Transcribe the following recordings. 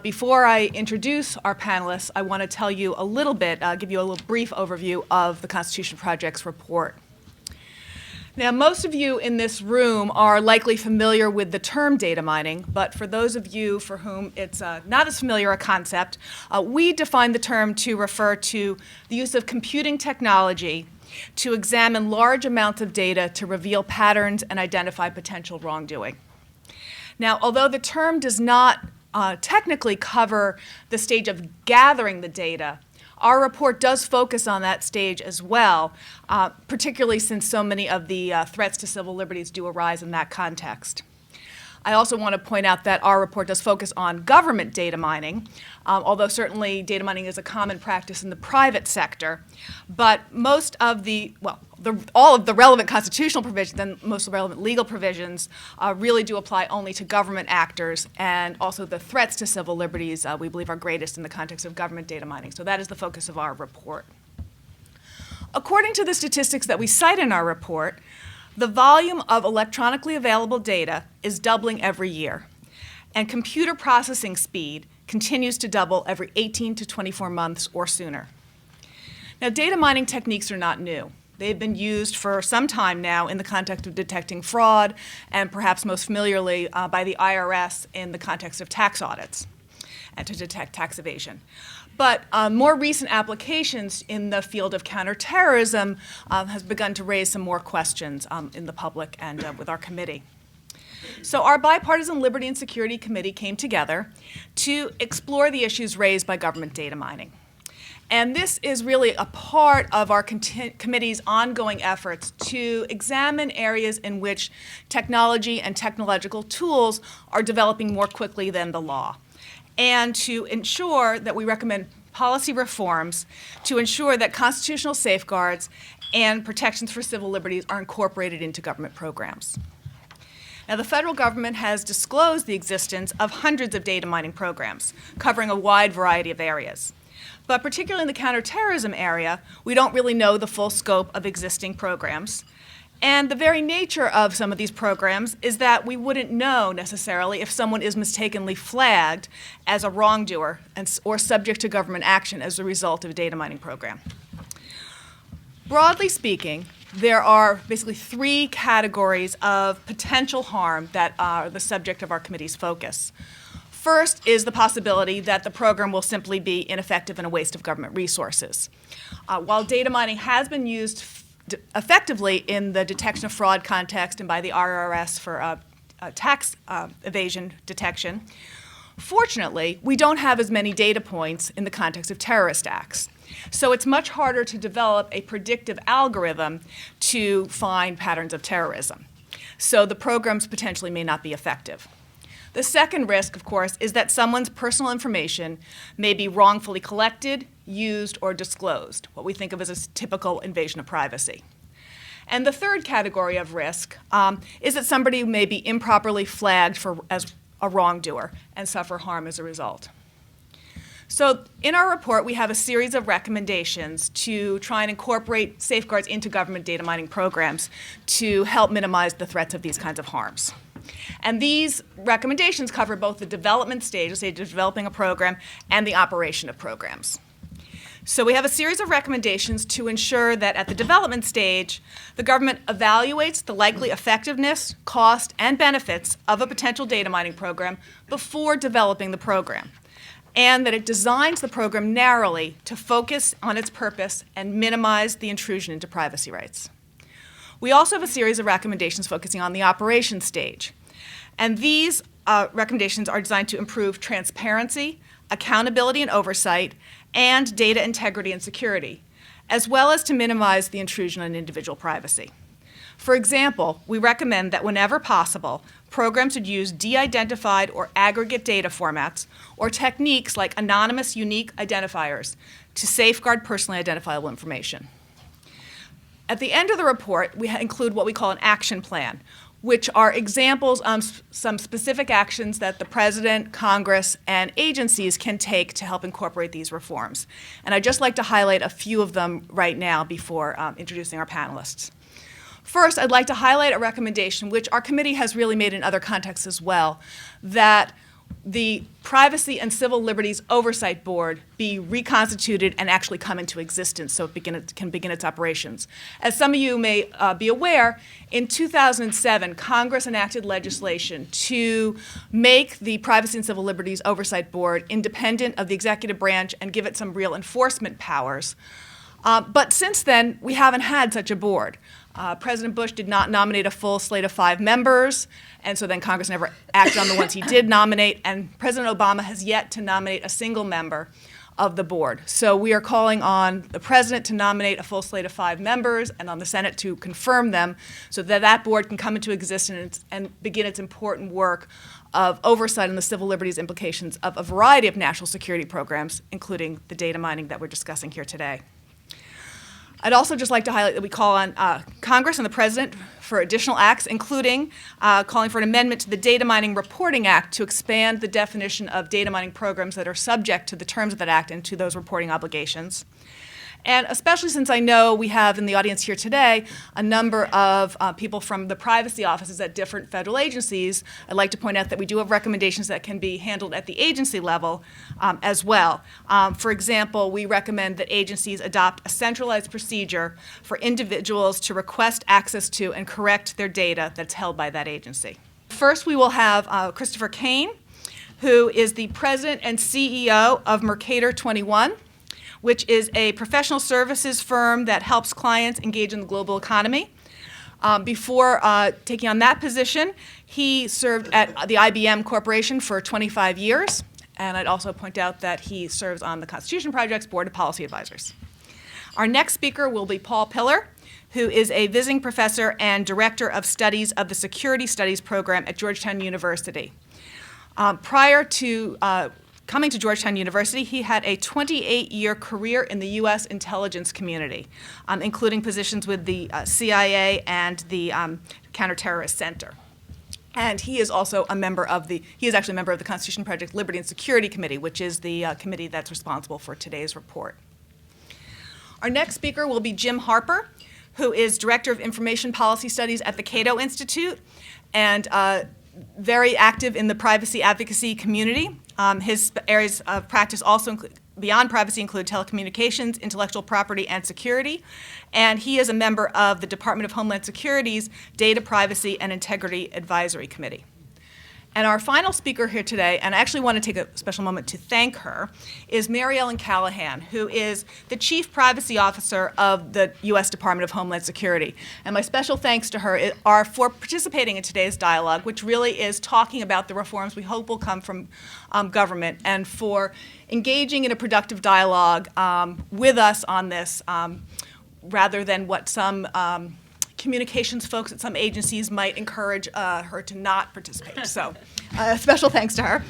Before I introduce our panelists, I want to tell you a little bit, give you a little brief overview of the Constitution Project's report. Now, most of you in this room are likely familiar with the term data mining, but for those of you for whom it's not as familiar a concept, we define the term to refer to the use of computing technology to examine large amounts of data to reveal patterns and identify potential wrongdoing. Now, although the term does not technically cover the stage of gathering the data, our report does focus on that stage as well, particularly since so many of the threats to civil liberties do arise in that context. I also want to point out that our report does focus on government data mining, although certainly data mining is a common practice in the private sector. But most of all of the relevant constitutional provisions and most of the relevant legal provisions really do apply only to government actors, and also the threats to civil liberties we believe are greatest in the context of government data mining. So that is the focus of our report. According to the statistics that we cite in our report, the volume of electronically available data is doubling every year, and computer processing speed continues to double every 18 to 24 months or sooner. Now, data mining techniques are not new. They've been used for some time now in the context of detecting fraud, and perhaps most familiarly by the IRS in the context of tax audits and to detect tax evasion. But more recent applications in the field of counterterrorism has begun to raise some more questions in the public and with our committee. So our Bipartisan Liberty and Security Committee came together to explore the issues raised by government data mining. And this is really a part of our committee's ongoing efforts to examine areas in which technology and technological tools are developing more quickly than the law, and to ensure that we recommend policy reforms to ensure that constitutional safeguards and protections for civil liberties are incorporated into government programs. Now, the federal government has disclosed the existence of hundreds of data mining programs covering a wide variety of areas. But particularly in the counterterrorism area, we don't really know the full scope of existing programs. And the very nature of some of these programs is that we wouldn't know necessarily if someone is mistakenly flagged as a wrongdoer or subject to government action as a result of a data mining program. Broadly speaking, there are basically three categories of potential harm that are the subject of our committee's focus. First is the possibility that the program will simply be ineffective and a waste of government resources. While data mining has been used effectively in the detection of fraud context and by the IRS for tax evasion detection, fortunately, we don't have as many data points in the context of terrorist acts. So it's much harder to develop a predictive algorithm to find patterns of terrorism. So the programs potentially may not be effective. The second risk, of course, is that someone's personal information may be wrongfully collected, used, or disclosed, what we think of as a typical invasion of privacy. And the third category of risk is that somebody may be improperly flagged as a wrongdoer and suffer harm as a result. So in our report, we have a series of recommendations to try and incorporate safeguards into government data mining programs to help minimize the threats of these kinds of harms. And these recommendations cover both the development stage, the stage of developing a program, and the operation of programs. So we have a series of recommendations to ensure that at the development stage, the government evaluates the likely effectiveness, cost, and benefits of a potential data mining program before developing the program, and that it designs the program narrowly to focus on its purpose and minimize the intrusion into privacy rights. We also have a series of recommendations focusing on the operation stage. And these recommendations are designed to improve transparency, accountability and oversight, and data integrity and security, as well as to minimize the intrusion on individual privacy. For example, we recommend that whenever possible, programs would use de-identified or aggregate data formats or techniques like anonymous unique identifiers to safeguard personally identifiable information. At the end of the report, we include what we call an action plan, which are examples of some specific actions that the President, Congress, and agencies can take to help incorporate these reforms. And I'd just like to highlight a few of them right now before introducing our panelists. First, I'd like to highlight a recommendation which our committee has really made in other contexts as well, that the Privacy and Civil Liberties Oversight Board be reconstituted and actually come into existence so it can begin its operations. As some of you may be aware, in 2007, Congress enacted legislation to make the Privacy and Civil Liberties Oversight Board independent of the executive branch and give it some real enforcement powers. But since then, we haven't had such a board. President Bush did not nominate a full slate of 5 members, and so then Congress never acted on the ones he did nominate, and President Obama has yet to nominate a single member of the board. So we are calling on the President to nominate a full slate of 5 members and on the Senate to confirm them so that that board can come into existence and begin its important work of oversight on the civil liberties implications of a variety of national security programs, including the data mining that we're discussing here today. I'd also just like to highlight that we call on Congress and the President for additional acts, including calling for an amendment to the Data Mining Reporting Act to expand the definition of data mining programs that are subject to the terms of that act and to those reporting obligations. And especially since I know we have in the audience here today a number of people from the privacy offices at different federal agencies, I'd like to point out that we do have recommendations that can be handled at the agency level as well. For example, we recommend that agencies adopt a centralized procedure for individuals to request access to and correct their data that's held by that agency. First, we will have Christopher Kane, who is the president and CEO of Mercator 21, which is a professional services firm that helps clients engage in the global economy. Before taking on that position, he served at the IBM Corporation for 25 years. And I'd also point out that he serves on the Constitution Project's Board of Policy Advisors. Our next speaker will be Paul Pillar, who is a visiting professor and director of studies of the Security Studies program at Georgetown University. Prior to coming to Georgetown University, he had a 28-year career in the U.S. intelligence community, including positions with the CIA and the Counterterrorist Center. And he is also a member of the Constitution Project Liberty and Security Committee, which is the committee that's responsible for today's report. Our next speaker will be Jim Harper, who is Director of Information Policy Studies at the Cato Institute and very active in the privacy advocacy community. His areas of practice also beyond privacy include telecommunications, intellectual property, and security. And he is a member of the Department of Homeland Security's Data Privacy and Integrity Advisory Committee. And our final speaker here today, and I actually want to take a special moment to thank her, is Mary Ellen Callahan, who is the Chief Privacy Officer of the U.S. Department of Homeland Security. And my special thanks to her are for participating in today's dialogue, which really is talking about the reforms we hope will come from government, and for engaging in a productive dialogue with us on this, rather than what some communications folks at some agencies might encourage her to not participate. So special thanks to her.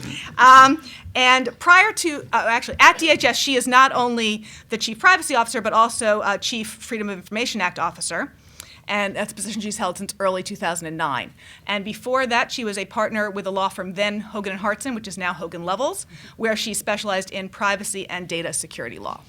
And prior to, actually at DHS, she is not only the Chief Privacy Officer, but also Chief Freedom of Information Act Officer. And that's a position she's held since early 2009. And before that, she was a partner with the law firm then Hogan & Hartson, which is now Hogan Lovells, where she specialized in privacy and data security law.